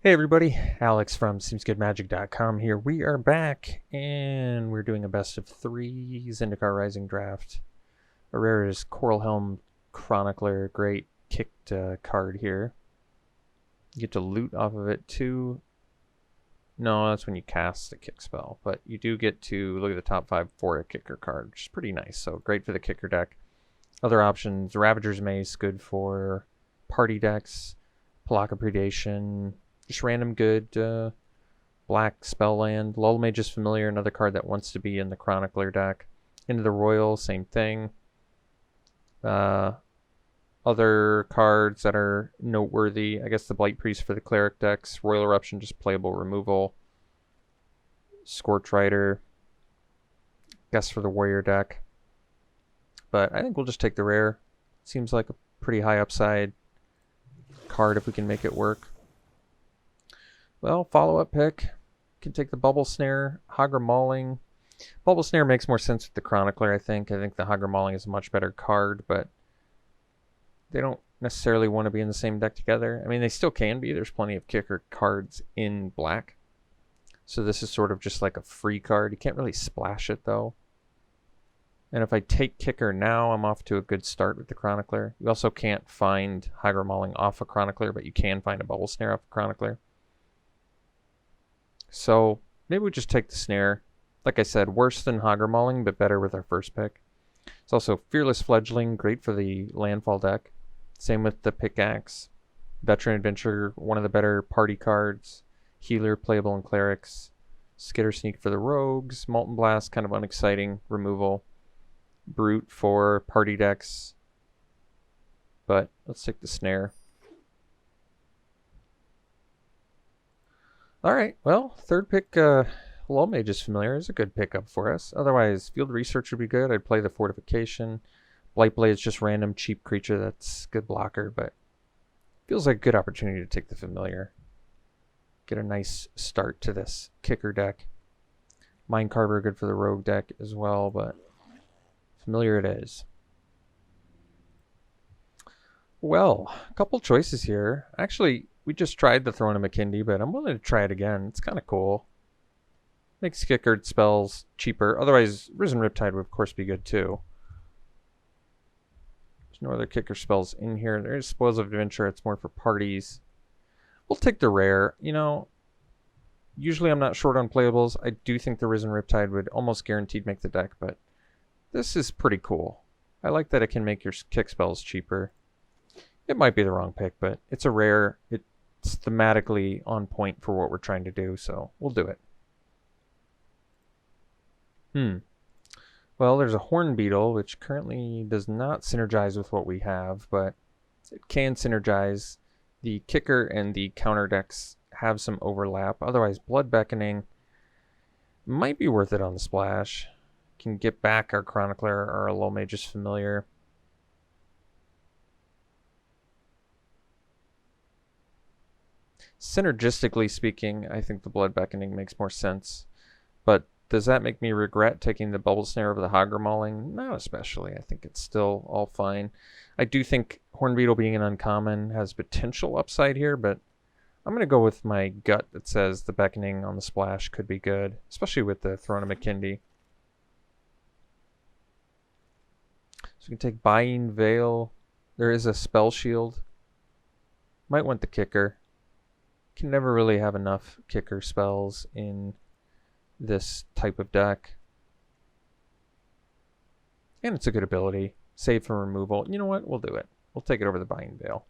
Hey everybody, Alex from SeemsGoodMagic.com here. We are back and we're doing a best of 3 Zendikar Rising draft. A rare is Coral Helm Chronicler, great kicked card here. You get to loot off of it too. No, that's when you cast a kick spell, but you do get to look at the top 5 for a kicker card, which is pretty nice, so great for the kicker deck. Other options, Ravager's Mace, good for party decks, Palaka Predation, just random good black spell land. Lull Mage's Familiar, another card that wants to be in the Chronicler deck. Into the Royal, same thing. Other cards that are noteworthy, I guess the Blight Priest for the Cleric decks. Royal Eruption, just playable removal. Scorch Rider, guess for the Warrior deck. But I think we'll just take the rare. Seems like a pretty high upside card if we can make it work. Well, follow-up pick. Can take the Bubble Snare, Hagra Mauling. Bubble Snare makes more sense with the Chronicler, I think. I think the Hagra Mauling is a much better card, but they don't necessarily want to be in the same deck together. I mean, they still can be. There's plenty of kicker cards in black. So this is sort of just like a free card. You can't really splash it, though. And if I take kicker now, I'm off to a good start with the Chronicler. You also can't find Hagra Mauling off a Chronicler, but you can find a Bubble Snare off a Chronicler. So maybe we just take the Snare. Like I said, worse than Hagra Mauling, but better with our first pick. It's also Fearless Fledgling, great for the landfall deck. Same with the Pickaxe. Veteran Adventure, one of the better party cards. Healer, playable in Clerics. Skitter Sneak for the Rogues. Molten Blast, kind of unexciting removal. Brute for party decks. But let's take the Snare. Alright, well, third pick, Lull Mage's Familiar is a good pickup for us. Otherwise, Field Research would be good. I'd play the Fortification. Blight Blade's just random cheap creature that's good blocker, but feels like a good opportunity to take the Familiar. Get a nice start to this kicker deck. Mind Carver good for the Rogue deck as well, but Familiar it is. Well, a couple choices here. Actually, we just tried the Throne of Makindi, but I'm willing to try it again. It's kind of cool. Makes kickered spells cheaper. Otherwise, Risen Riptide would of course be good too. There's no other kicker spells in here. There's Spoils of Adventure. It's more for parties. We'll take the rare. You know, usually I'm not short on playables. I do think the Risen Riptide would almost guaranteed make the deck, but this is pretty cool. I like that it can make your kick spells cheaper. It might be the wrong pick, but it's a rare. It's thematically on point for what we're trying to do, so we'll do it. Well, there's a Horn Beetle, which currently does not synergize with what we have, but it can synergize. The kicker and the counter decks have some overlap. Otherwise, Blood Beckoning might be worth it on the splash. Can get back our Chronicler or our Lull Mage's Familiar. Synergistically speaking, I think the Blood Beckoning makes more sense. But does that make me regret taking the Bubble Snare over the Hagra Mauling? Not especially. I think it's still all fine. I do think Horn Beetle being an uncommon has potential upside here, but I'm going to go with my gut that says the Beckoning on the splash could be good, especially with the Throne of Makindi. So we can take Buying Veil. There is a Spell Shield. Might want the kicker. Can never really have enough kicker spells in this type of deck. And it's a good ability. Save from removal. You know what? We'll do it. We'll take it over the Buying Veil.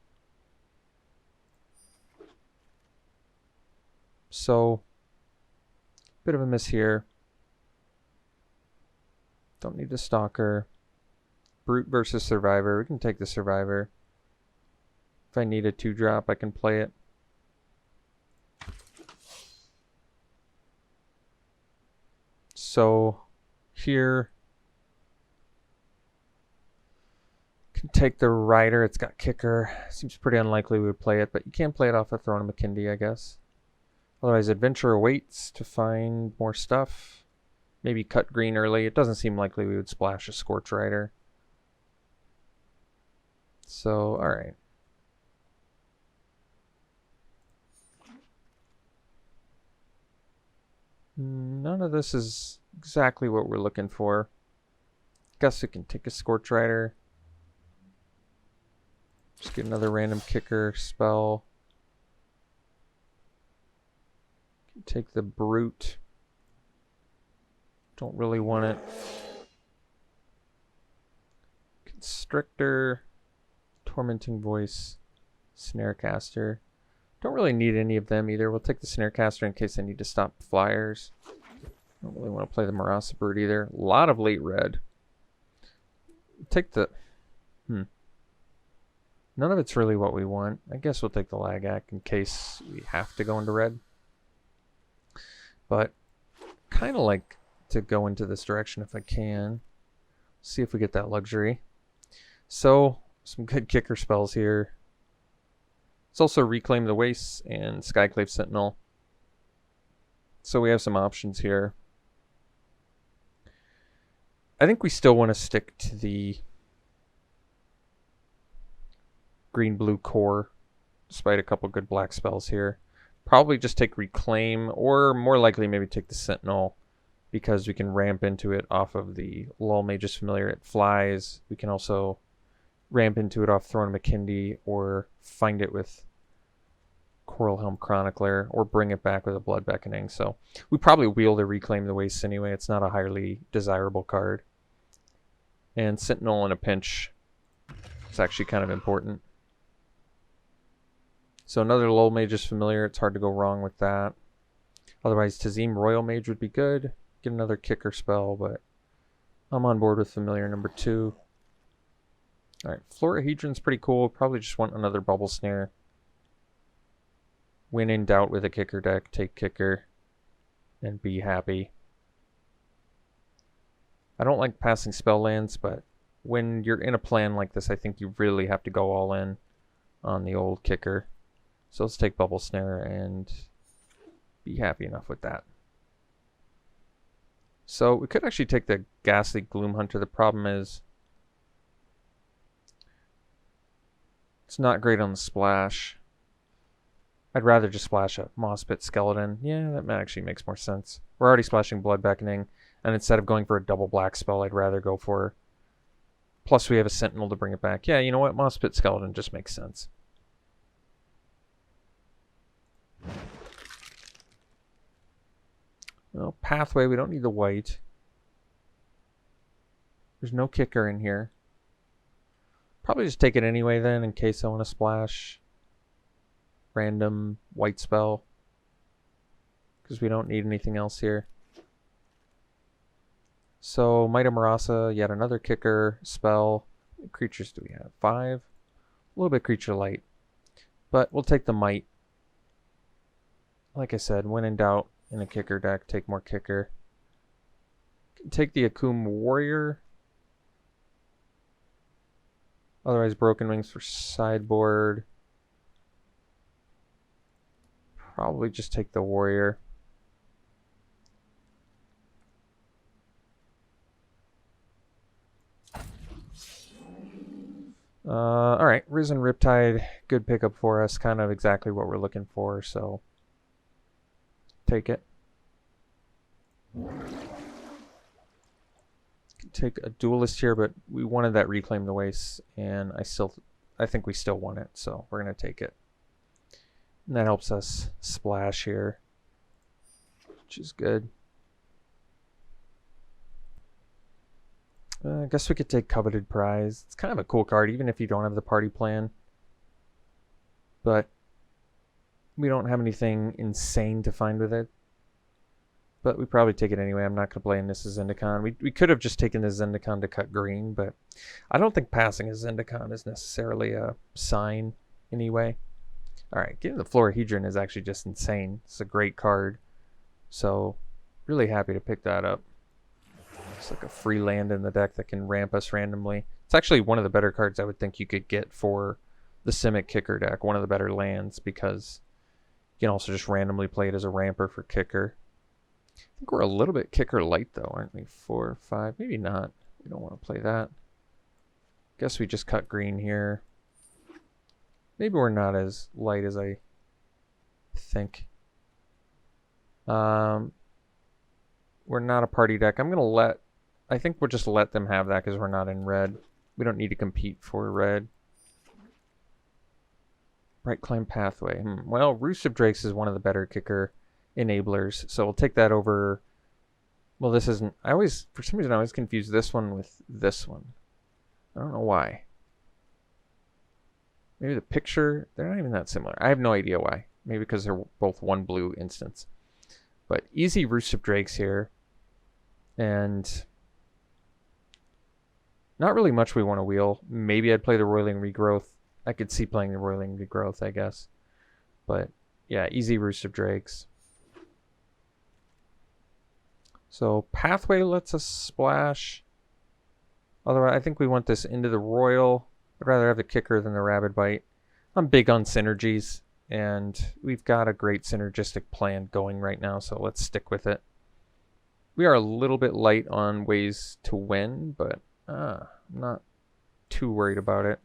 So, bit of a miss here. Don't need the Stalker. Brute versus Survivor. We can take the Survivor. If I need a 2-drop, I can play it. So here, can take the Rider. It's got kicker. Seems pretty unlikely we would play it, but you can play it off a Throne of Makindi, I guess. Otherwise, Adventure awaits to find more stuff. Maybe cut green early. It doesn't seem likely we would splash a Scorch Rider. So, alright. None of this is exactly what we're looking for. Guess we can take a Scorch Rider. Just get another random kicker spell. Take the Brute. Don't really want it. Constrictor. Tormenting Voice. Snarecaster. Don't really need any of them either. We'll take the Snarecaster in case I need to stop flyers. Don't really want to play the Marasa Bird either. A lot of late red. Take the... None of it's really what we want. I guess we'll take the Lagac in case we have to go into red. But kind of like to go into this direction if I can. See if we get that luxury. So, some good kicker spells here. It's also Reclaim the Wastes and Skyclave Sentinel. So we have some options here. I think we still want to stick to the green-blue core, despite a couple good black spells here. Probably just take Reclaim, or more likely maybe take the Sentinel, because we can ramp into it off of the Lull Mage's Familiar. It flies. We can also ramp into it off Throne of Makindi, or find it with Coral Helm Chronicler, or bring it back with a Blood Beckoning. So we probably wheel to Reclaim the Wastes anyway. It's not a highly desirable card. And Sentinel in a pinch is actually kind of important. So another Lull Mage's Familiar. It's hard to go wrong with that. Otherwise, Tazim Royal Mage would be good. Get another kicker spell, but I'm on board with Familiar number 2. Alright, Florahedron's pretty cool. Probably just want another Bubble Snare. When in doubt with a kicker deck, take kicker and be happy. I don't like passing spell lands, but when you're in a plan like this, I think you really have to go all in on the old kicker. So let's take Bubble Snare and be happy enough with that. So we could actually take the Ghastly Gloom Hunter. The problem is it's not great on the splash. I'd rather just splash a Moss-Pit Skeleton. Yeah, that actually makes more sense. We're already splashing Blood Beckoning, and instead of going for a double black spell, I'd rather go for... Plus we have a Sentinel to bring it back. Yeah, you know what? Moss-Pit Skeleton just makes sense. Well, Pathway, we don't need the white. There's no kicker in here. Probably just take it anyway then, in case I want to splash random white spell. Because we don't need anything else here. So, Might of Marasa, yet another kicker spell. How many creatures do we have? 5? A little bit creature light. But we'll take the Might. Like I said, when in doubt in a kicker deck, take more kicker. Take the Akum Warrior. Otherwise, Broken Wings for sideboard. Probably just take the Warrior. Alright, Risen Riptide, good pickup for us, kind of exactly what we're looking for, so take it. Take a Duelist here, but we wanted that Reclaim the Wastes, and I think we still want it, so we're going to take it. And that helps us splash here, which is good. I guess we could take Coveted Prize. It's kind of a cool card, even if you don't have the party plan. But we don't have anything insane to find with it. But we probably take it anyway. I'm not going to play in this as Zendikar. We could have just taken the Zendikar to cut green, but I don't think passing a Zendikar is necessarily a sign anyway. Alright, getting the Florahedron is actually just insane. It's a great card. So, really happy to pick that up. It's like a free land in the deck that can ramp us randomly. It's actually one of the better cards I would think you could get for the Simic kicker deck. One of the better lands, because you can also just randomly play it as a ramper for kicker. I think we're a little bit kicker light though, aren't we? 4 or 5, maybe not. We don't want to play that. Guess we just cut green here. Maybe we're not as light as I think. We're not a party deck. I think we'll just let them have that because we're not in red. We don't need to compete for red. Bright Climb Pathway. Well, Roost of Drakes is one of the better kicker enablers, so we'll take that over. Well, this isn't. For some reason, I always confuse this one with this one. I don't know why. Maybe the picture, they're not even that similar. I have no idea why. Maybe because they're both one blue instance. But easy Roost of Drakes here. And not really much we want to wheel. Maybe I'd play the Roiling Regrowth. I could see playing the Roiling Regrowth, I guess. But yeah, easy Roost of Drakes. So Pathway lets us splash. Otherwise, I think we want this into the Royal. I'd rather have the kicker than the Rabid Bite. I'm big on synergies, and we've got a great synergistic plan going right now, so let's stick with it. We are a little bit light on ways to win, but I'm not too worried about it.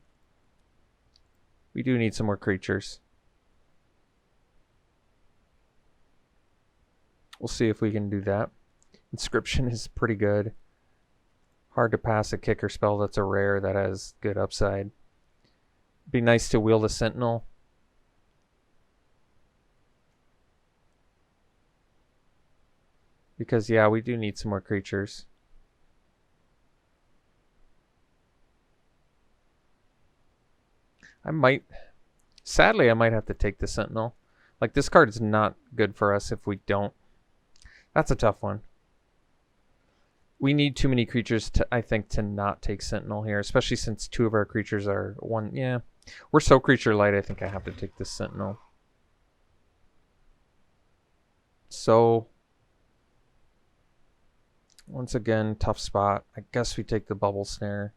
We do need some more creatures. We'll see if we can do that. Inscription is pretty good. Hard to pass a kicker spell that's a rare that has good upside. Be nice to wheel the Sentinel. Because, yeah, we do need some more creatures. Sadly, I might have to take the Sentinel. Like, this card is not good for us if we don't. That's a tough one. We need too many creatures, I think, to not take Sentinel here, especially since two of our creatures are one. Yeah, we're so creature light, I think I have to take this Sentinel. So, once again, tough spot. I guess we take the Bubble Snare.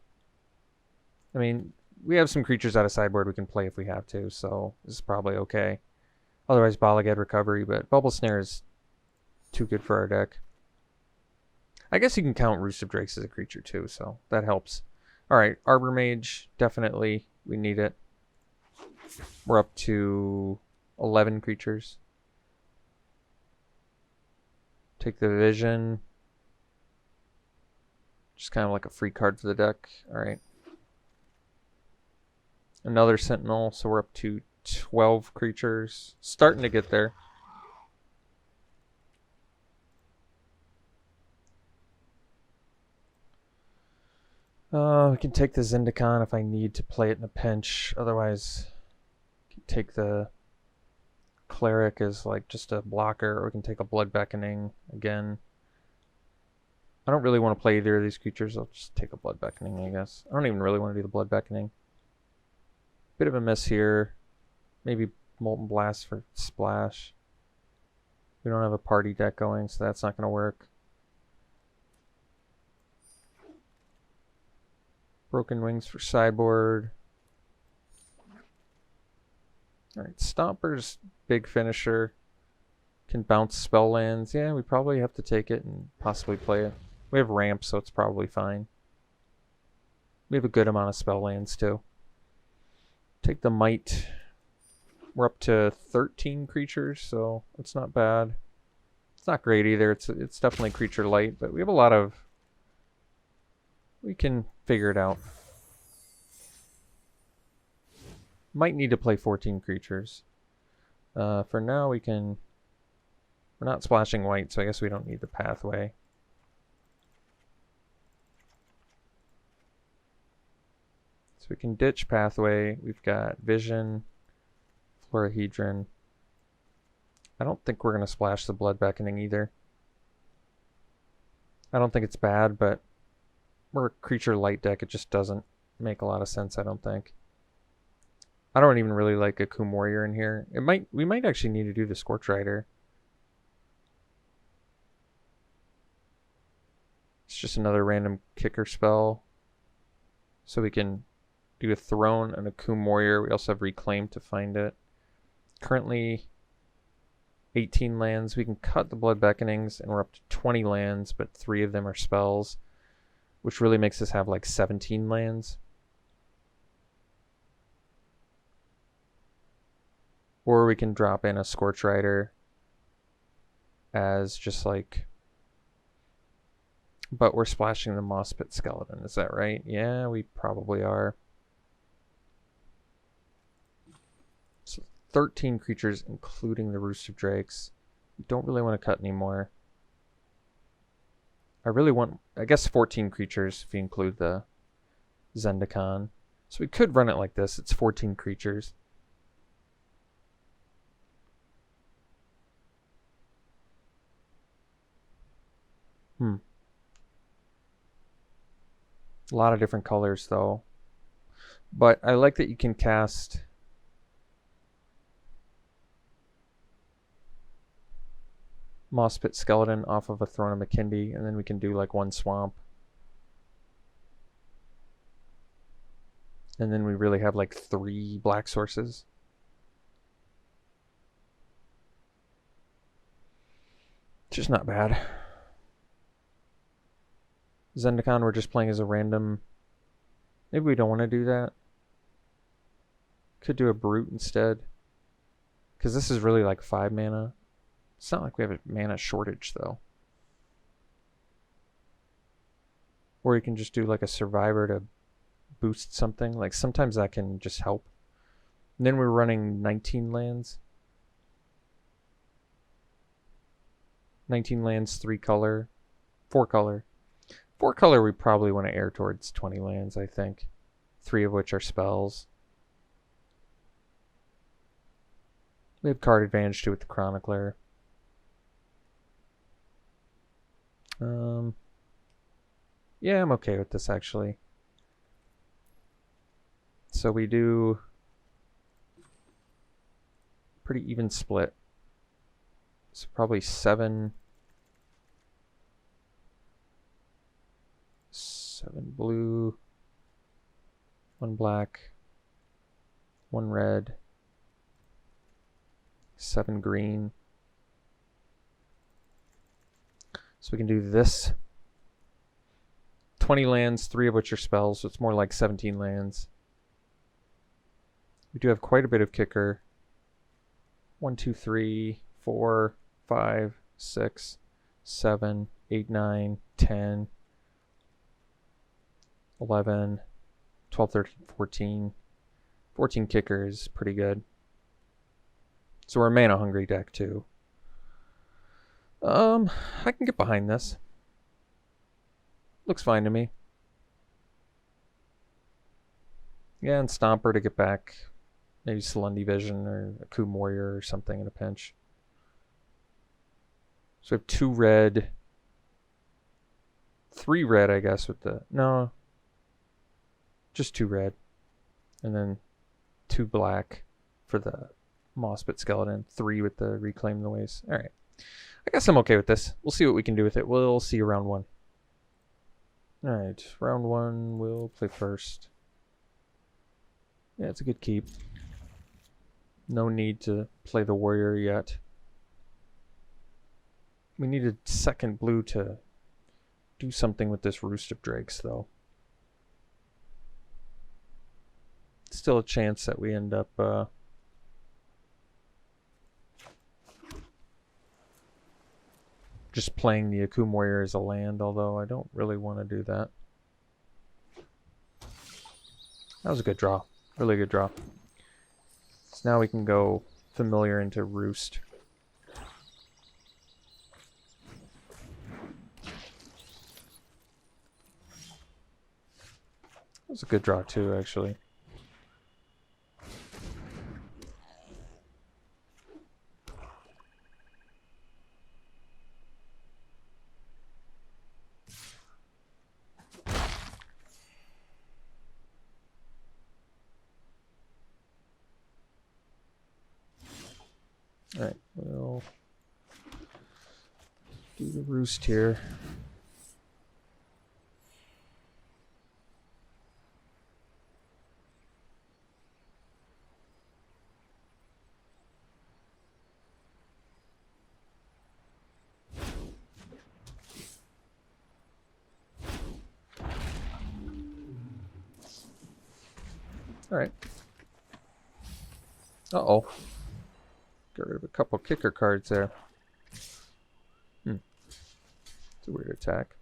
I mean, we have some creatures out of sideboard we can play if we have to, so this is probably okay. Otherwise, Balagad Recovery, but Bubble Snare is too good for our deck. I guess you can count Roost of Drakes as a creature too, so that helps. Alright, Arbor Mage, definitely. We need it. We're up to 11 creatures. Take the Vision. Just kind of like a free card for the deck. Alright. Another Sentinel, so we're up to 12 creatures. Starting to get there. We can take the Zendikar if I need to play it in a pinch. Otherwise, we can take the Cleric as like just a blocker, or we can take a Blood Beckoning again. I don't really want to play either of these creatures. I'll just take a Blood Beckoning, I guess. I don't even really want to do the Blood Beckoning. Bit of a miss here. Maybe Molten Blast for splash. We don't have a party deck going, so that's not going to work. Broken Wings for sideboard. Alright, Stomper's big finisher. Can bounce spell lands. Yeah, we probably have to take it and possibly play it. We have ramp, so it's probably fine. We have a good amount of spell lands too. Take the Might. We're up to 13 creatures, so it's not bad. It's not great either. It's definitely creature light, but we have a lot of... We can figure it out. Might need to play 14 creatures. For now, we can... We're not splashing white, so I guess we don't need the Pathway. So we can ditch Pathway. We've got Vision, Florahedron. I don't think we're going to splash the Blood Beckoning either. I don't think it's bad, but we're a creature light deck. It just doesn't make a lot of sense, I don't think. I don't even really like a Coom Warrior in here. We might actually need to do the Scorch Rider. It's just another random kicker spell. So we can do a Throne and a Coom Warrior. We also have Reclaim to find it. Currently 18 lands. We can cut the Blood Beckonings and we're up to 20 lands, but 3 of them are spells, which really makes us have like 17 lands. Or we can drop in a Scorch Rider as just like But we're splashing the Moss Pit Skeleton, is that right? Yeah, we probably are. So 13 creatures, including the Roost of Drakes. Don't really want to cut anymore. I really want, I guess 14 creatures if you include the Zendikar. So we could run it like this. It's 14 creatures. A lot of different colors though. But I like that you can cast Moss Pit Skeleton off of a Throne of Makindi, and then we can do like one swamp. And then we really have like 3 black sources. Just not bad. Zendikar we're just playing as a random. Maybe we don't want to do that. Could do a Brute instead. Because this is really like 5 mana. It's not like we have a mana shortage though. Or you can just do like a Survivor to boost something. Like sometimes that can just help. And then we're running 19 lands. 19 lands, 3 color, 4 color. 4 color we probably want to air towards 20 lands, I think. 3 of which are spells. We have card advantage too with the Chronicler. Yeah, I'm okay with this actually. So we do pretty even split. So probably 7 blue, 1 black, 1 red, 7 green. So we can do this. 20 lands, 3 of which are spells, so it's more like 17 lands. We do have quite a bit of kicker. 1, 2, 3, 4, 5, 6, 7, 8, 9, 10, 11, 12, 13, 14. 14 kicker is pretty good. So we're a mana hungry deck too. I can get behind this. Looks fine to me. Yeah, and Stomper to get back maybe Salundi Vision or a Coup Warrior or something in a pinch. So we have 2 red, 3 red, I guess, with the... No. Just 2 red. And then 2 black for the Moss Pit Skeleton. 3 with the Reclaim the Waste. Alright. I guess I'm okay with this. We'll see what we can do with it. We'll see you round 1. Alright, round 1, we'll play first. Yeah, it's a good keep. No need to play the warrior yet. We need a second blue to do something with this Roost of Drakes, though. Still a chance that we end up just playing the Akum Warrior as a land, although I don't really want to do that. That was a good draw. Really good draw. So now we can go familiar into Roost. That was a good draw too, actually. Alright, we'll do the Roost here. Alright. Uh-oh. Got rid of a couple kicker cards there. It's a weird attack.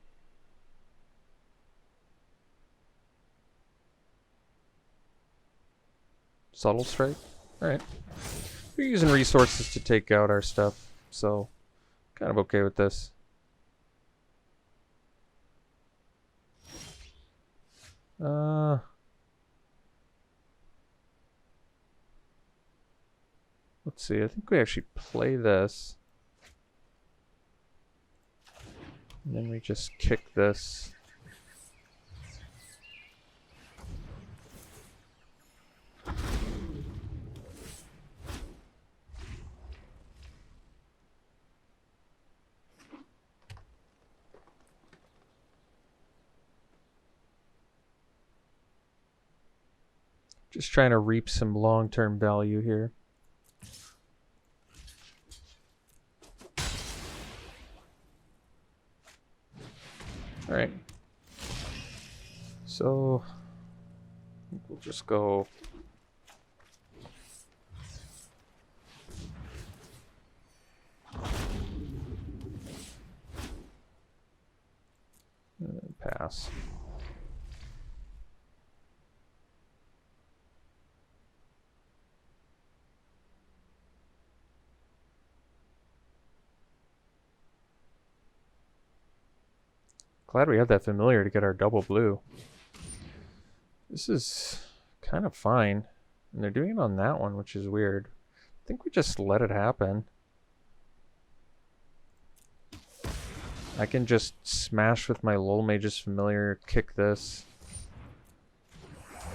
Subtle Strike. Alright. We're using resources to take out our stuff, so kind of okay with this. Let's see, I think we actually play this. And then we just kick this. Just trying to reap some long-term value here. All right. So I think we'll just go and pass. Glad we have that familiar to get our double blue. This is kind of fine. And they're doing it on that one, which is weird. I think we just let it happen. I can just smash with my Lol Mage's familiar, kick this,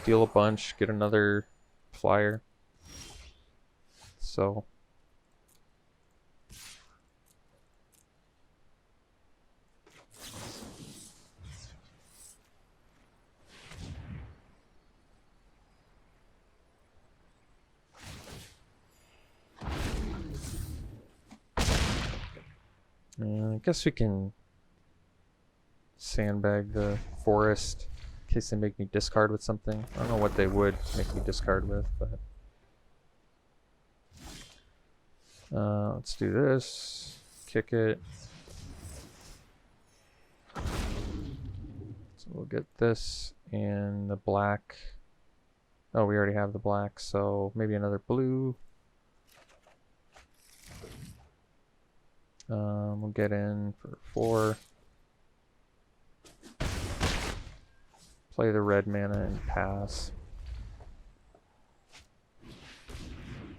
deal a bunch, get another flyer. So I guess we can sandbag the forest in case they make me discard with something. I don't know what they would make me discard with, but let's do this. Kick it. So we'll get this and the black. Oh, we already have the black, so maybe another blue. We'll get in for 4. Play the red mana and pass.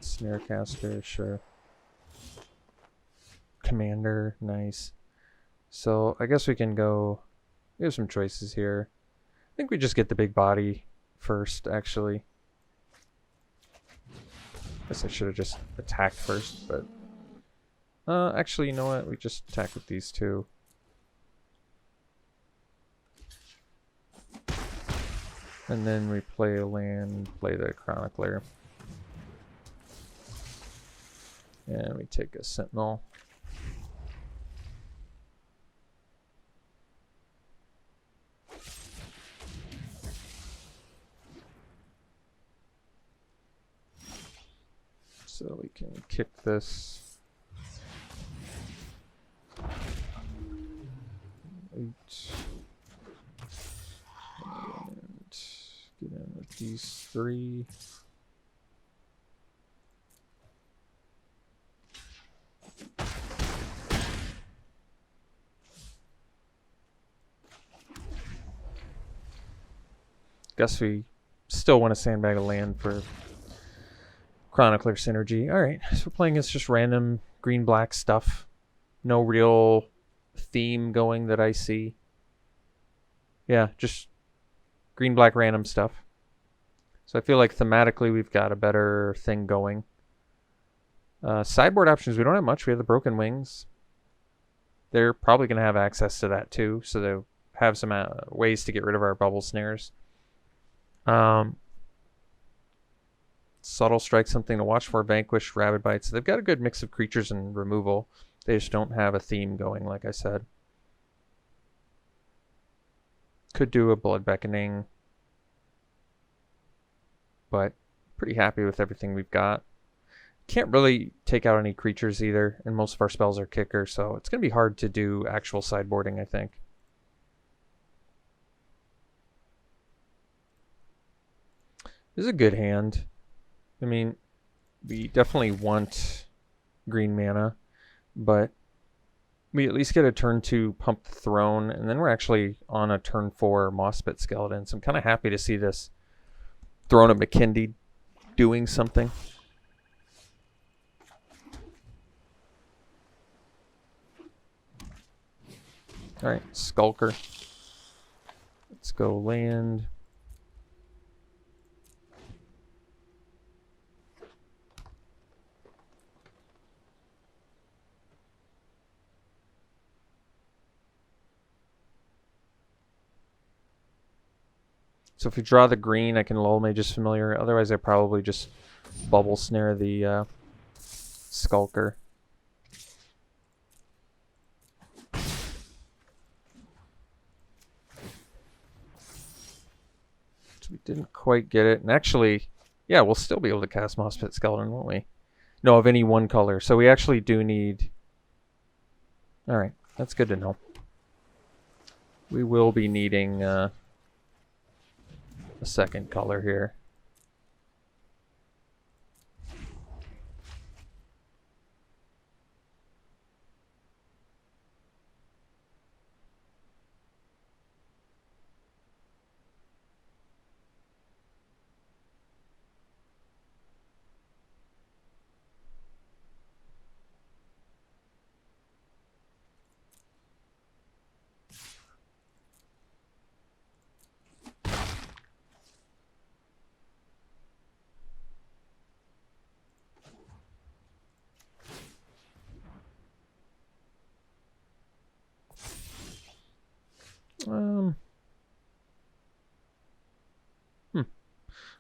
Snarecaster, sure. Commander, nice. So I guess we can go. We have some choices here. I think we just get the big body first, actually. Guess I should have just attacked first, but actually, you know what? We just attack with these two. And then we play a land, play the Chronicler. And we take a Sentinel. So we can kick this. 8. And get in with these 3. Guess we still want to sandbag a land for Chronicler synergy. Alright, so we're playing as just random green-black stuff. No real theme going that I see. Yeah, just green-black random stuff. So I feel like thematically we've got a better thing going. Sideboard options, we don't have much. We have the Broken Wings. They're probably going to have access to that too, so they'll have some ways to get rid of our bubble snares. Subtle Strike, something to watch for. Vanquish, Rabid Bites. They've got a good mix of creatures and removal. They just don't have a theme going, like I said. Could do a Blood Beckoning, but pretty happy with everything we've got. Can't really take out any creatures either, and most of our spells are kicker, so it's going to be hard to do actual sideboarding, I think. This is a good hand. I mean, we definitely want green mana, but we at least get a turn 2 Pump the Throne, and then we're actually on a turn 4 Mossbit Skeleton. So I'm kind of happy to see this Throne of McKindy doing something. Alright, Skulker. Let's go land. So if we draw the green, I can lull Mage's Familiar. Otherwise, I probably just bubble snare the Skulker. So we didn't quite get it. And actually, yeah, we'll still be able to cast Mossbit Skeleton, won't we? No, of any one color. So we actually do need... Alright, that's good to know. We will be needing a second color here.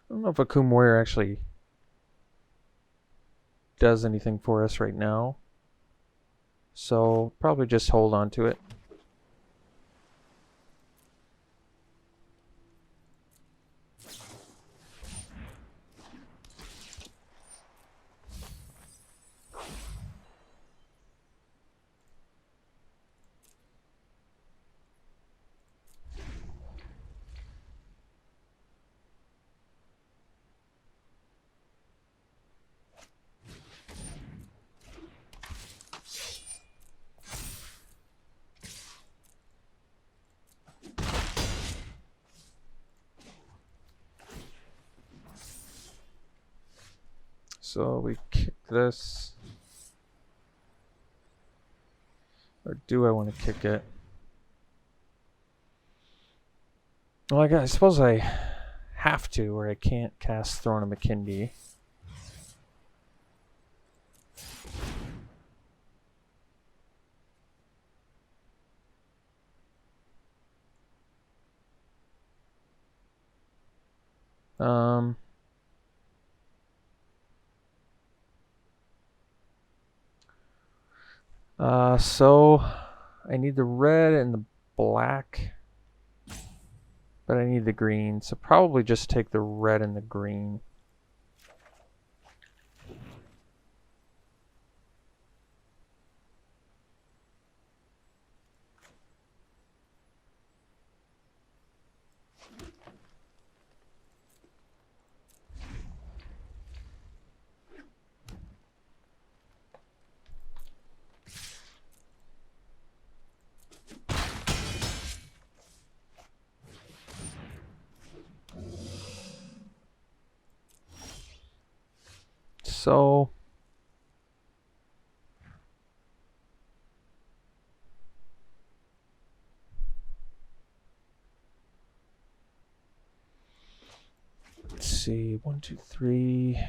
I don't know if Akum Warrior actually does anything for us right now. So probably just hold on to it. So we kick this. Or do I want to kick it? Well, I suppose I have to, or I can't cast Throne of McKindy. So I need the red and the black, but I need the green, so probably just take the red and the green. So let's see, 1, 2, 3.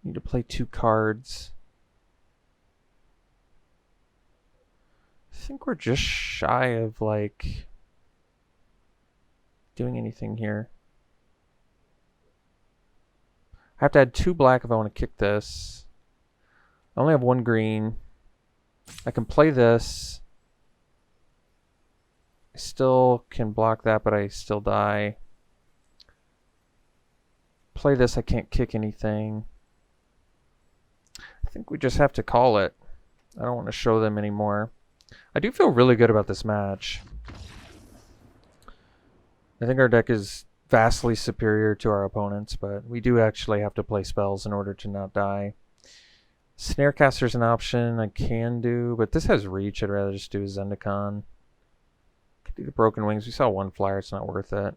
Need to play 2 cards. I think we're just shy of like doing anything here. I have to add 2 black if I want to kick this. I only have 1 green. I can play this. I still can block that, but I still die. Play this, I can't kick anything. I think we just have to call it. I don't want to show them anymore. I do feel really good about this match. I think our deck is vastly superior to our opponents, but we do actually have to play spells in order to not die. Snarecaster's an option I can do, but this has reach. I'd rather just do a Zendikar. Could do the Broken Wings. We saw one flyer. It's not worth it.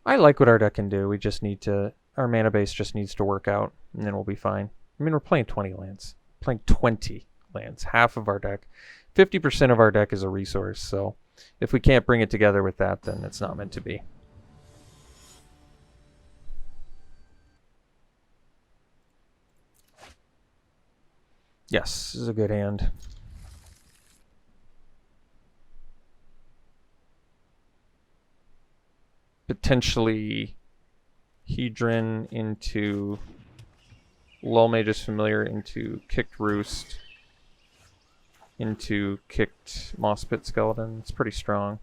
I like what our deck can do. We just need to... Our mana base just needs to work out, and then we'll be fine. I mean, we're playing 20 lands. Playing 20 lands. Half of our deck. 50% of our deck is a resource, so if we can't bring it together with that, then it's not meant to be. Yes, this is a good hand. Potentially Hedron into Lullmage's Familiar into Kicked Roost into Kicked Moss-Pit Skeleton. It's pretty strong.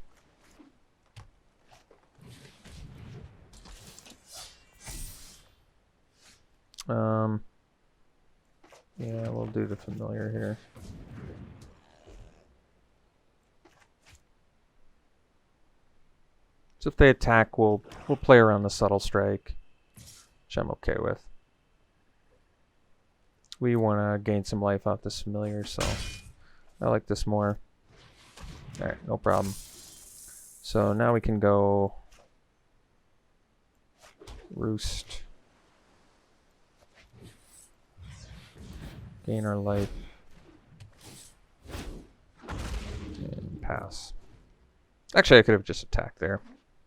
Yeah, we'll do the Familiar here. So if they attack, we'll play around the Subtle Strike, which I'm okay with. We want to gain some life off this Familiar, so I like this more. Alright, no problem. So now we can go Roost. Gain our life. And pass. Actually, I could have just attacked there.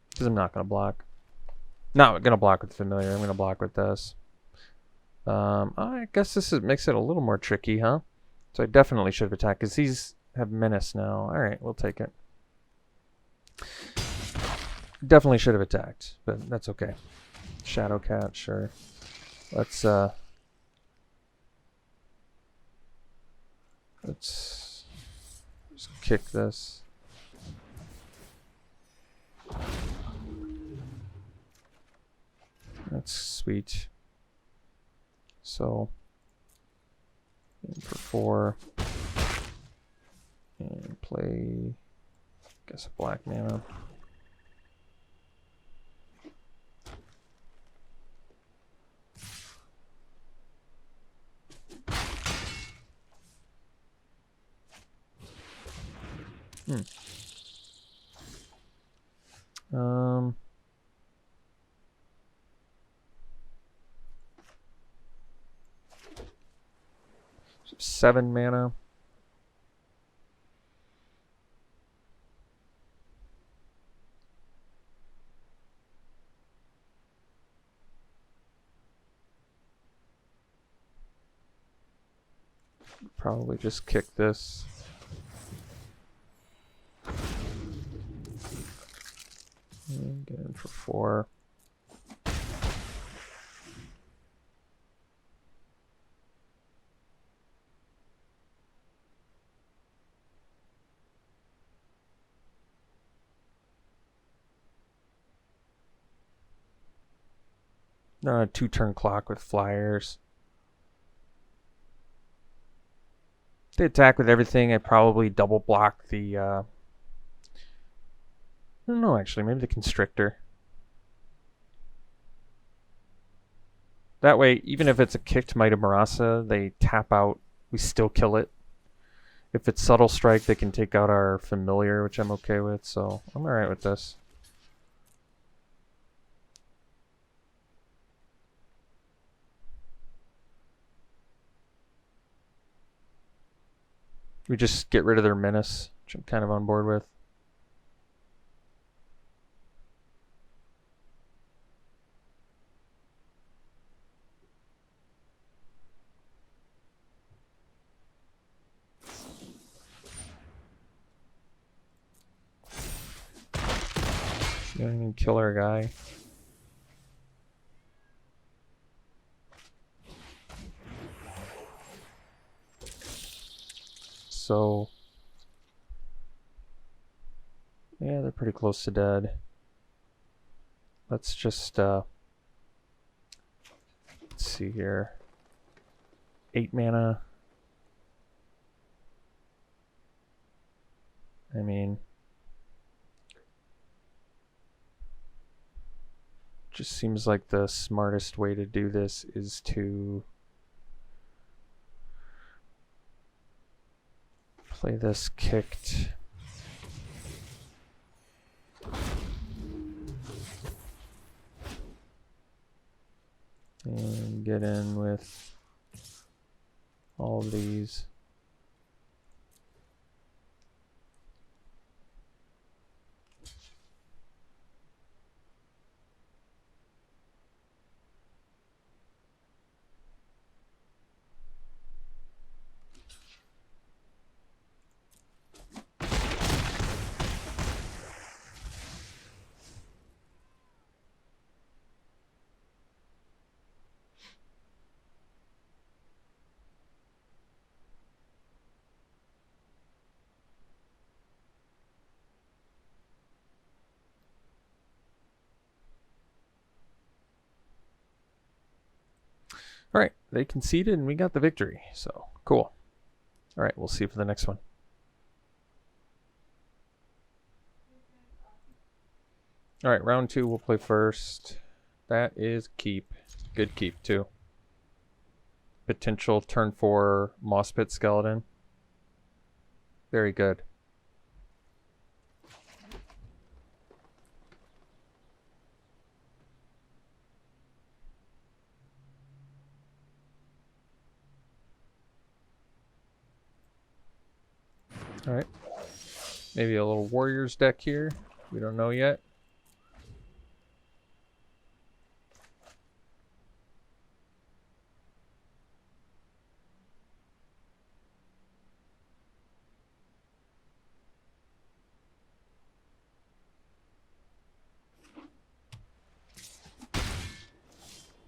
Because I'm not going to block. Not going to block with Familiar. I'm going to block with this. I guess this makes it a little more tricky, huh? So I definitely should have attacked. Because these have Menace now. Alright, we'll take it. Definitely should have attacked. But that's okay. Shadowcat, sure. Let's just kick this. That's sweet. So, in for 4. And play, I guess, a black mana. Um, 7 mana. Probably just kick this. And get in for 4. Not a 2-turn clock with flyers. If they attack with everything, I probably double block the I don't know, actually, maybe the Constrictor. That way, even if it's a kicked Might of Marasa, they tap out, we still kill it. If it's Subtle Strike, they can take out our Familiar, which I'm okay with, so I'm alright with this. We just get rid of their Menace, which I'm kind of on board with. You don't even kill our guy. So, yeah, they're pretty close to dead. Let's just, let's see here. 8 mana. I mean, Just seems like the smartest way to do this is to play this kicked. And get in with all of these. All right, they conceded and we got the victory. So cool. All right, we'll see for the next one. All right, round 2 we'll play first. That is keep. Good keep too. Potential turn 4 Moss Pit Skeleton. Very good. All right. Maybe a little Warriors deck here. We don't know yet.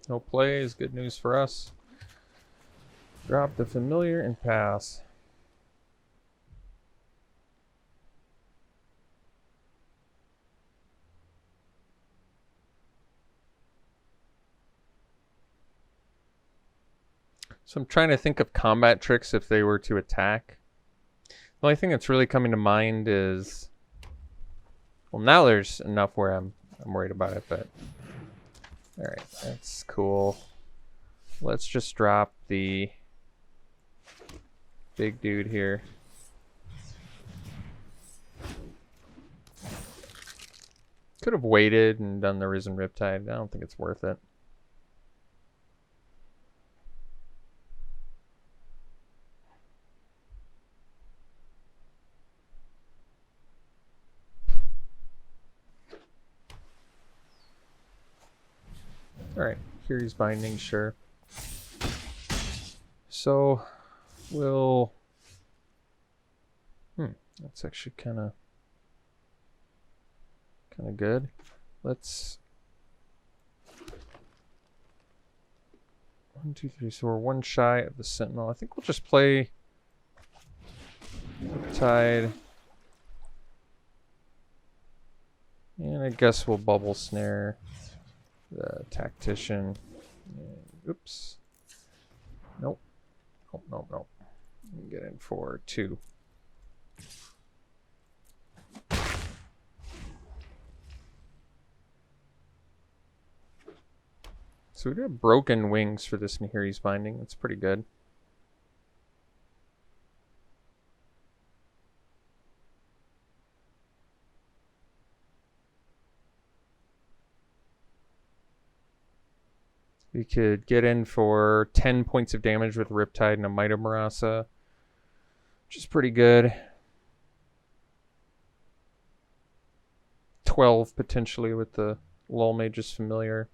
No play is good news for us. Drop the familiar and pass. So I'm trying to think of combat tricks if they were to attack. The only thing that's really coming to mind is, well, now there's enough where I'm worried about it, but all right, that's cool. Let's just drop the big dude here. Could have waited and done the Risen Riptide. I don't think it's worth it. Alright, Curious Binding, sure. So, we'll... that's actually kind of good. Let's... 1, 2, 3, so we're 1 shy of the Sentinel. I think we'll just play Tide. And I guess we'll Bubble Snare the Tactician. And, oops. Nope. Nope. Get in for 2. So we do have Broken Wings for this Nahiri's Binding. That's pretty good. We could get in for 10 points of damage with Riptide and a Might Marasa, which is pretty good. 12 potentially with the Lull Mage's Familiar.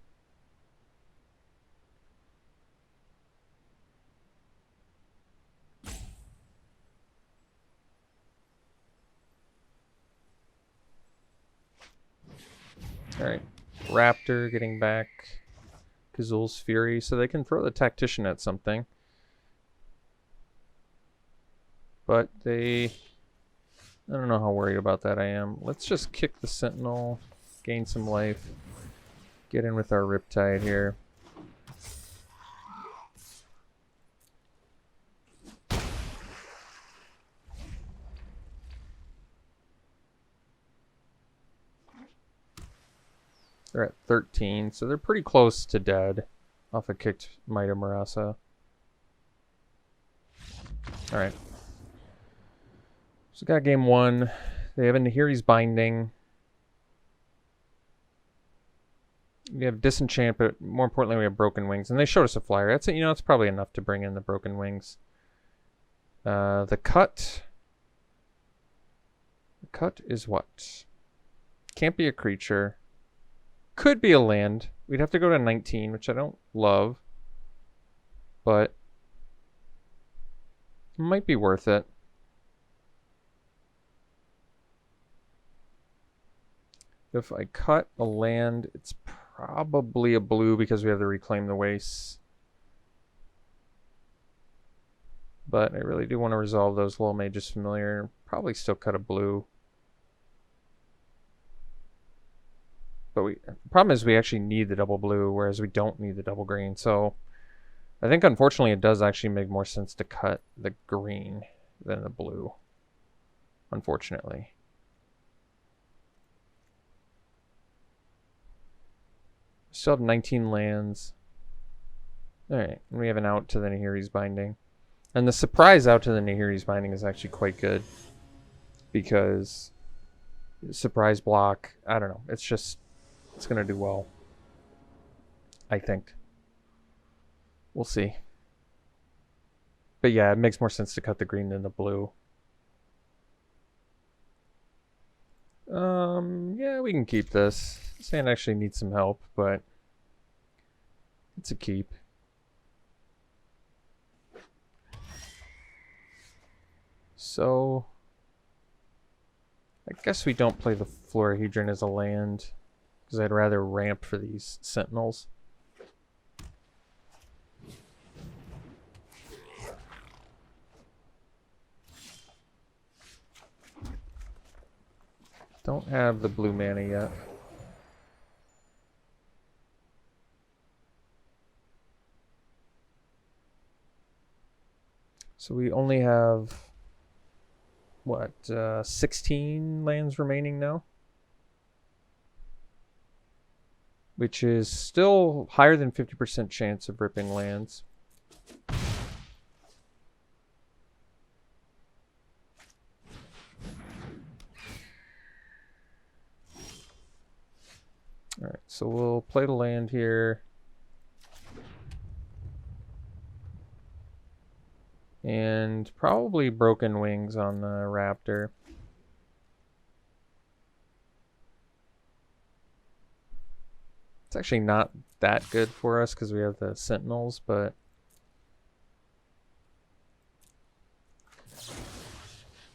Alright, Raptor getting back Kazul's Fury, so they can throw the Tactician at something. But they... I don't know how worried about that I am. Let's just kick the Sentinel, gain some life, get in with our Riptide here. They're at 13, so they're pretty close to dead off a kicked Might of Marasa. Alright. So got game 1. They have a Nahiri's Binding. We have Disenchant, but more importantly we have Broken Wings. And they showed us a flyer. That's, you know, it's probably enough to bring in the Broken Wings. The cut is what? Can't be a creature. Could be a land. We'd have to go to 19, which I don't love. But it might be worth it. If I cut a land, it's probably a blue because we have to reclaim the wastes. But I really do want to resolve those Little Mage's Familiar. Probably still cut a blue. But the problem is we actually need the double blue, whereas we don't need the double green. So I think unfortunately it does actually make more sense to cut the green than the blue. Unfortunately. Still have 19 lands. Alright, and we have an out to the Nahiri's Binding. And the surprise out to the Nahiri's Binding is actually quite good. Because surprise block, I don't know, it's going to do well. I think. We'll see. But yeah, it makes more sense to cut the green than the blue. Yeah, we can keep this. This hand actually needs some help, but it's a keep. So I guess we don't play the Florahedron as a land because I'd rather ramp for these Sentinels. Don't have the blue mana yet. So we only have, what, 16 lands remaining now? Which is still higher than 50% chance of ripping lands. Alright, so we'll play the land here. And probably Broken Wings on the Raptor. It's actually not that good for us because we have the Sentinels, but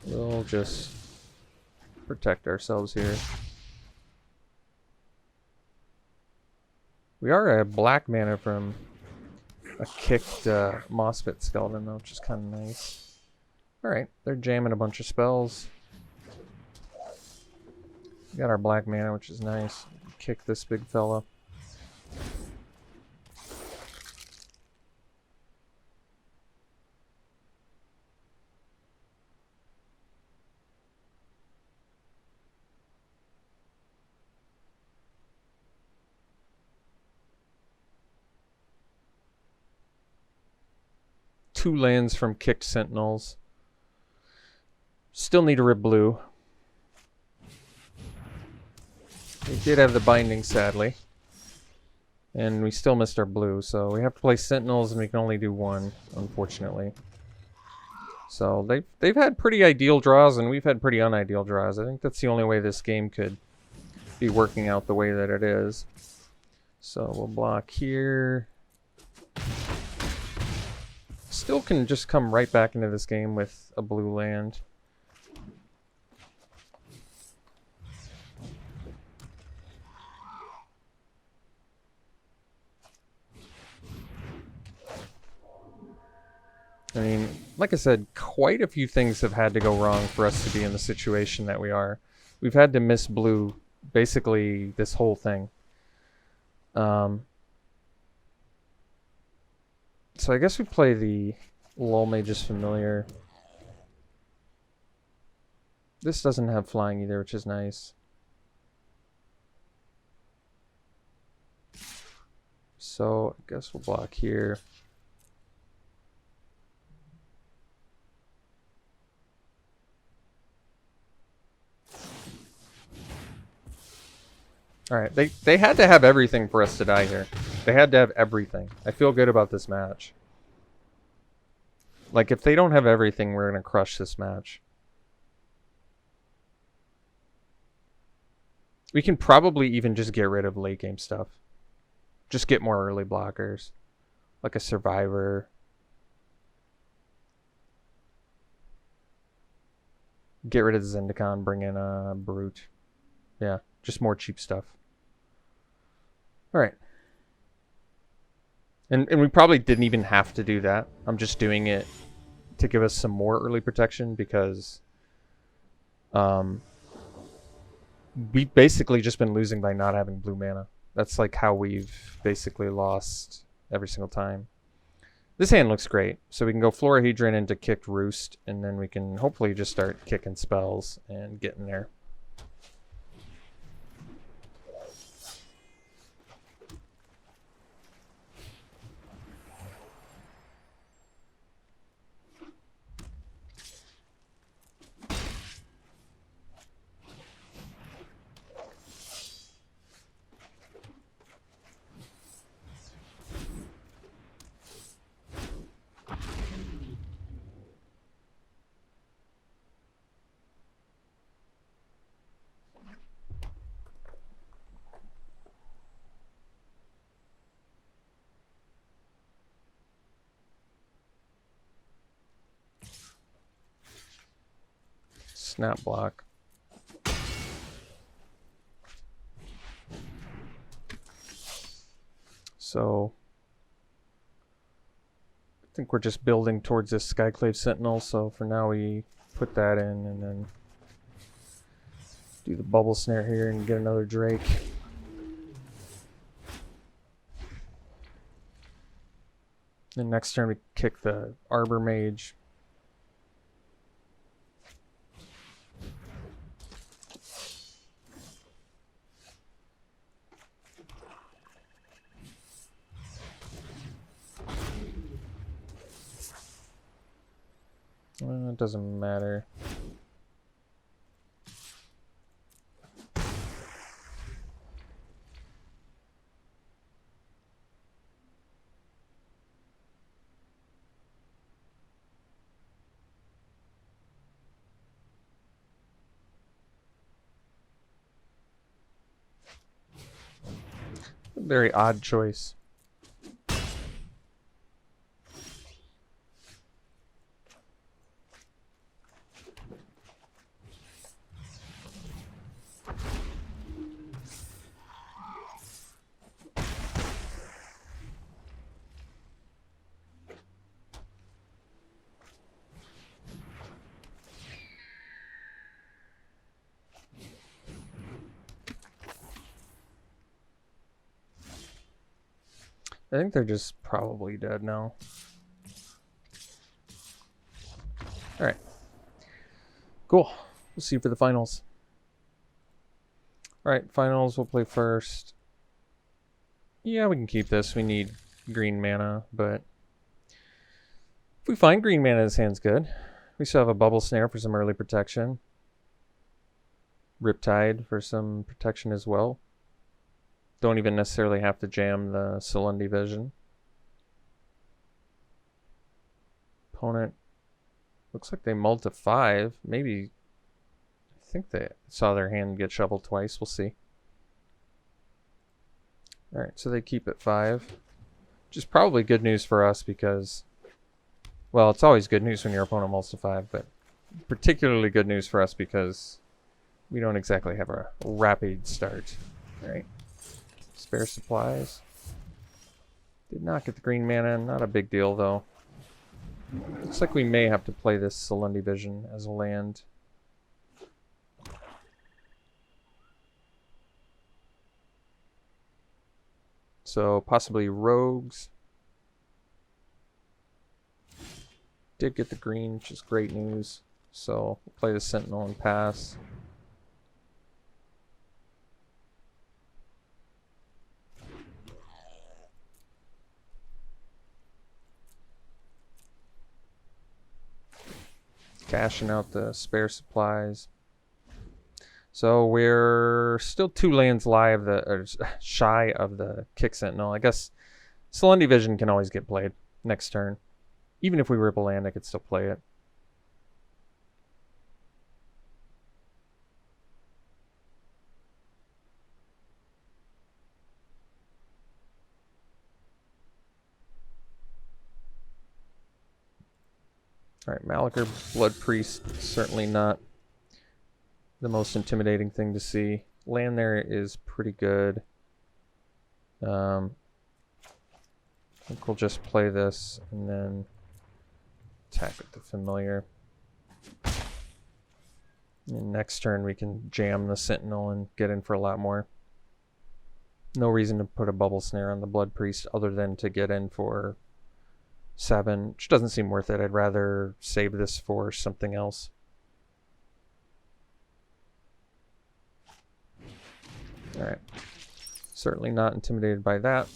we'll just protect ourselves here. We are a black mana from a kicked Mossbit Skeleton, though, which is kind of nice. Alright, they're jamming a bunch of spells. We got our black mana, which is nice. Kick this big fella. Two lands from kicked Sentinels. Still need a rip blue. We did have the Binding, sadly. And we still missed our blue, so we have to play Sentinels and we can only do one, unfortunately. So they've had pretty ideal draws and we've had pretty unideal draws. I think that's the only way this game could be working out the way that it is. So we'll block here. Still can just come right back into this game with a blue land. I mean, like I said, quite a few things have had to go wrong for us to be in the situation that we are. We've had to miss blue basically this whole thing. So I guess we play the Lull Mage's Familiar. This doesn't have flying either, which is nice. So I guess we'll block here. Alright, they had to have everything for us to die here. They had to have everything. I feel good about this match. Like, if they don't have everything, we're going to crush this match. We can probably even just get rid of late game stuff. Just get more early blockers. Like a Survivor. Get rid of the Zendikar, bring in a Brute. Yeah, just more cheap stuff. Alright. And we probably didn't even have to do that. I'm just doing it to give us some more early protection because we've basically just been losing by not having blue mana. That's like how we've basically lost every single time. This hand looks great. So we can go Florahedron into Kicked Roost, and then we can hopefully just start kicking spells and getting there. Snap block. So I think we're just building towards this Skyclave Sentinel, so for now we put that in and then do the bubble snare here and get another Drake. Then next turn we kick the Arbor Mage. It doesn't matter. A very odd choice. I think they're just probably dead now. Alright. Cool. We'll see you for the finals. Alright, finals we'll play first. Yeah, we can keep this. We need green mana, but if we find green mana, this hand's good. We still have a Bubble Snare for some early protection. Riptide for some protection as well. Don't even necessarily have to jam the Solundi Vision. Opponent looks like they mulled to 5. Maybe, I think they saw their hand get shuffled twice. We'll see. Alright, so they keep at 5. Which is probably good news for us because, well, it's always good news when your opponent mulls to 5, but particularly good news for us because we don't exactly have a rapid start. Alright. Spare supplies. Did not get the green mana. Not a big deal, though. Looks like we may have to play this Solundi Vision as a land. So, possibly Rogues. Did get the green, which is great news. So, we'll play the Sentinel and pass. Cashing out the spare supplies. So we're still 2 lands shy of the Kick Sentinel. I guess Celendy Vision can always get played next turn. Even if we rip a land, I could still play it. Alright, Malachor Blood Priest, certainly not the most intimidating thing to see. Land there is pretty good. I think we'll just play this and then attack with the Familiar. And next turn we can jam the Sentinel and get in for a lot more. No reason to put a Bubble Snare on the Blood Priest other than to get in for 7, which doesn't seem worth it. I'd rather save this for something else. Alright. Certainly not intimidated by that.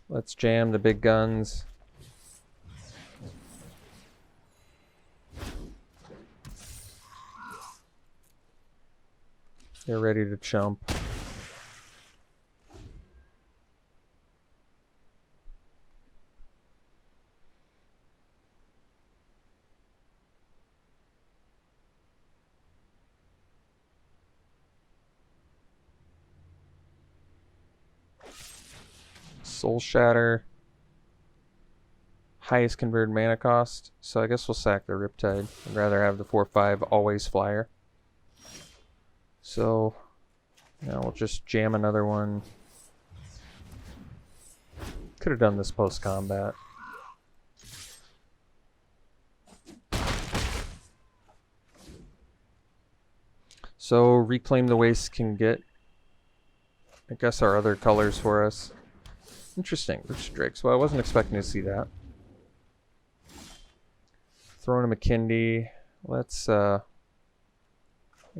Let's jam the big guns. They're ready to chump. Soul Shatter. Highest converted mana cost. So I guess we'll sack the Riptide. I'd rather have the 4/5 always flyer. So now we'll just jam another one. Could have done this post-combat. So Reclaim the Waste can get, I guess, our other colors for us. Interesting, Rich Drakes. Well, I wasn't expecting to see that. Throwing a McKindy. Let's, I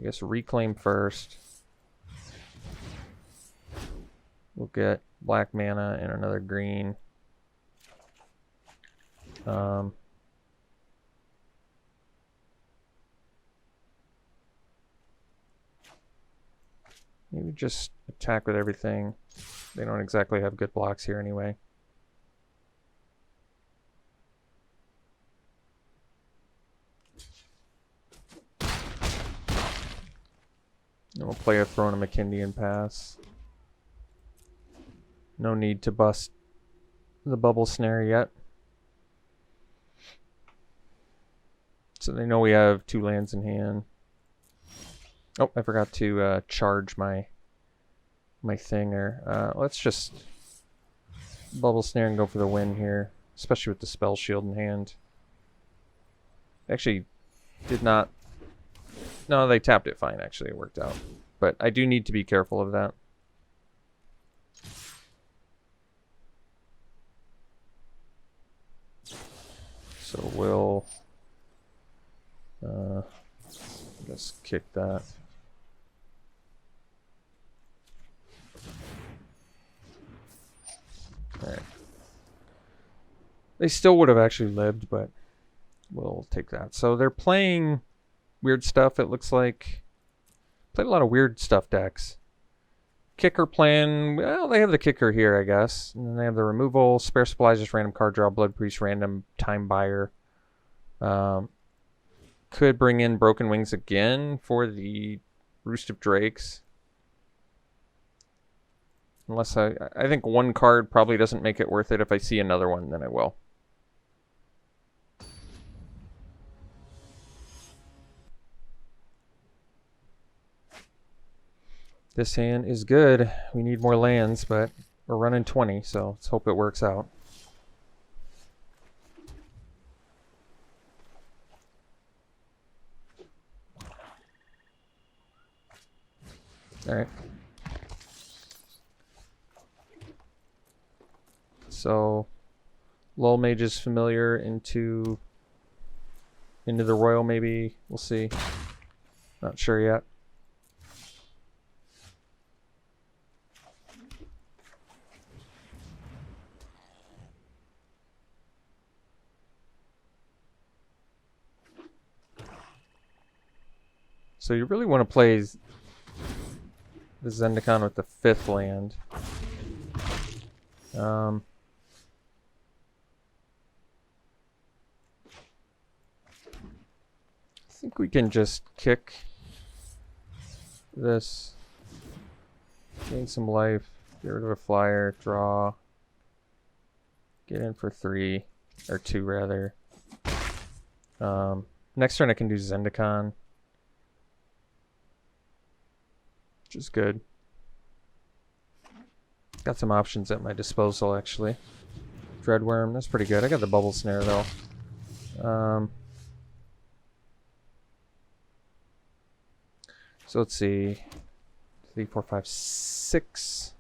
guess, Reclaim first. We'll get black mana and another green. Maybe just attack with everything. They don't exactly have good blocks here anyway. And we'll play a Throne of McKindy and pass. No need to bust the Bubble Snare yet. So they know we have 2 lands in hand. Oh, I forgot to charge my thinger. Let's just Bubble Snare and go for the win here, especially with the Spell Shield in hand. Actually, did not. No, they tapped it fine. Actually, it worked out. But I do need to be careful of that. So we'll, I guess, kick that. Alright. They still would have actually lived, but we'll take that. So they're playing weird stuff, it looks like. Played a lot of weird stuff decks. Kicker plan, well, they have the kicker here, I guess. And then they have the removal, spare supplies, just random card draw, Blood Priest, random time buyer. Could bring in Broken Wings again for the Roost of Drakes. Unless I think one card probably doesn't make it worth it. If I see another one, then I will. This hand is good. We need more lands, but we're running 20, so let's hope it works out. Alright. So, Lull Mage's Familiar into the Royal, maybe. We'll see. Not sure yet. So you really want to play the Zendikar with the 5th land. I think we can just kick this, gain some life, get rid of a flyer, draw, get in for 3, or 2 rather. Next turn I can do Zendikar, which is good. Got some options at my disposal actually. Dreadworm, that's pretty good. I got the bubble snare though. So let's see. 3, 4, 5, 6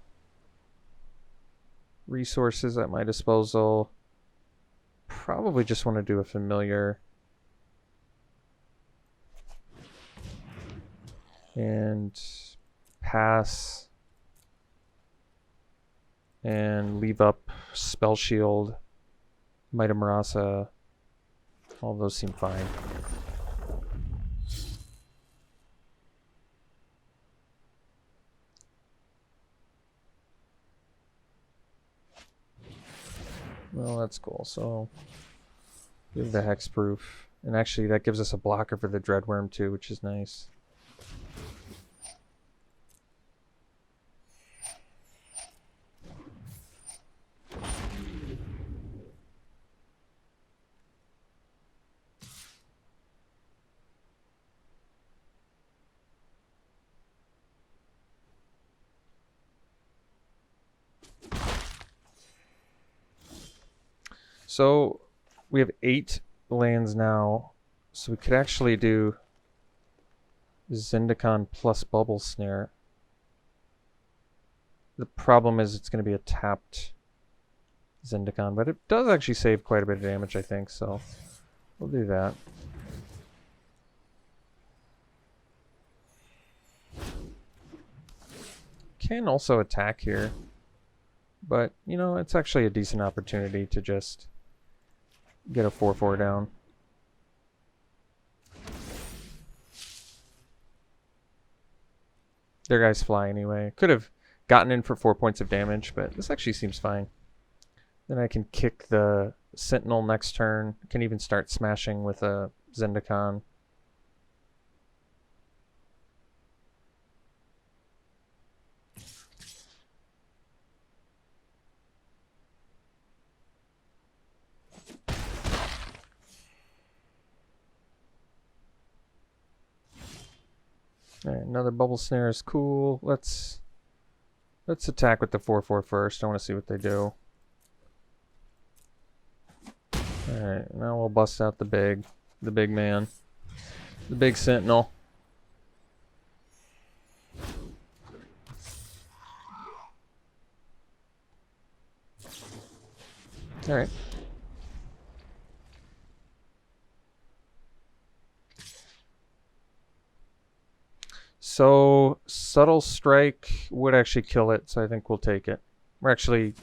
resources at my disposal. Probably just want to do a familiar. And pass. And leave up Spell Shield, Might of Marasa. All of those seem fine. Well, that's cool. So, give the Hexproof. And actually, that gives us a blocker for the Dreadworm too, which is nice. So we have 8 lands now, so we could actually do Zendikar plus Bubble Snare. The problem is it's going to be a tapped Zendikar, but it does actually save quite a bit of damage, I think, so we'll do that. Can also attack here, but, you know, it's actually a decent opportunity to just get a 4/4 down. Their guys fly anyway. Could have gotten in for 4 points of damage, but this actually seems fine. Then I can kick the Sentinel next turn. Can even start smashing with a Zendikar. Alright, another Bubble Snare is cool. Let's attack with the 4/4 first. I want to see what they do. Alright, now we'll bust out the big man. The big Sentinel. Alright. So, Subtle Strike would actually kill it, so I think we'll take it. We're actually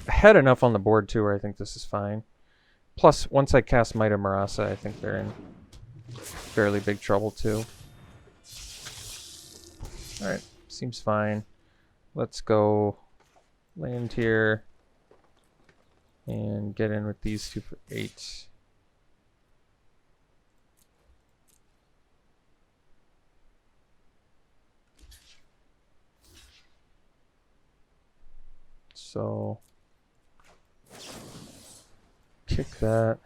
ahead enough on the board too where I think this is fine. Plus, once I cast Might of Marasa, I think they're in fairly big trouble too. Alright, seems fine. Let's go land here and get in with these 2 for 8. So, kick that.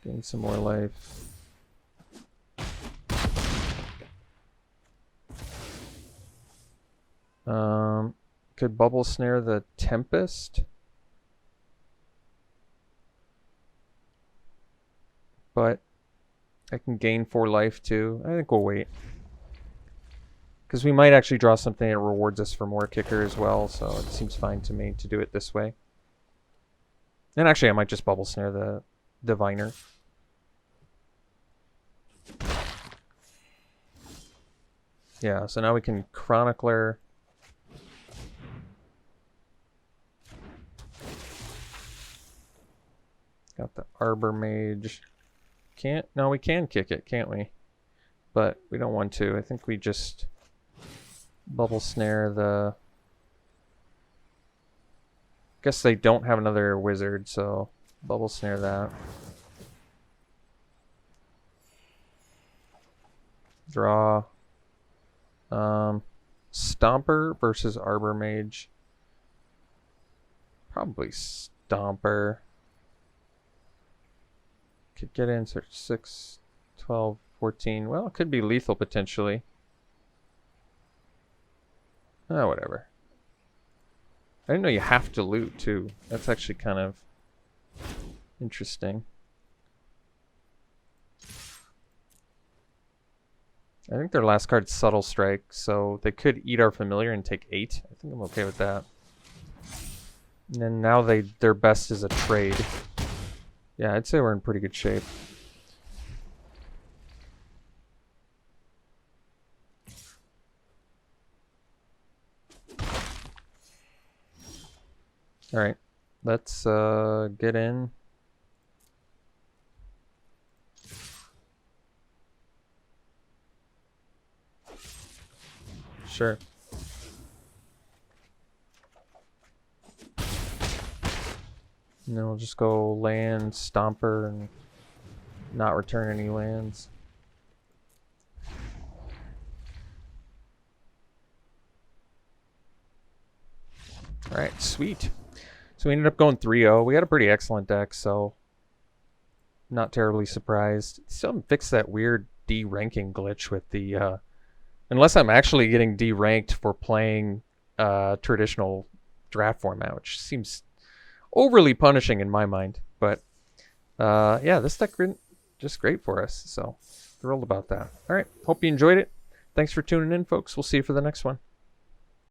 Gain some more life. Could Bubble Snare the Tempest. But I can gain 4 life too. I think we'll wait. Because we might actually draw something that rewards us for more kicker as well, so it seems fine to me to do it this way. And actually I might just Bubble Snare the Diviner. Yeah, so now we can Chronicler. Got the Arbor Mage. can't. No, we can kick it, can't we? But we don't want to. I think we just bubble snare the... Guess they don't have another wizard, so bubble snare that. Draw. Stomper versus Arbor Mage. Probably Stomper. Could get in 6, 12, 14. Well, it could be lethal potentially. Oh, whatever. I didn't know you have to loot too. That's actually kind of interesting. I think their last card's Subtle Strike, so they could eat our familiar and take 8. I think I'm okay with that. And then now their best is a trade. Yeah, I'd say we're in pretty good shape. Alright, let's get in. Sure. And then we'll just go land, Stomper, and not return any lands. Alright, sweet. So we ended up going 3-0. We had a pretty excellent deck, so not terribly surprised. Still haven't fixed that weird D-ranking glitch with the... unless I'm actually getting D-ranked for playing traditional draft format, which seems overly punishing in my mind. But yeah, this deck just great for us, so thrilled about that. All right, hope you enjoyed it. Thanks for tuning in, folks. We'll see you for the next one.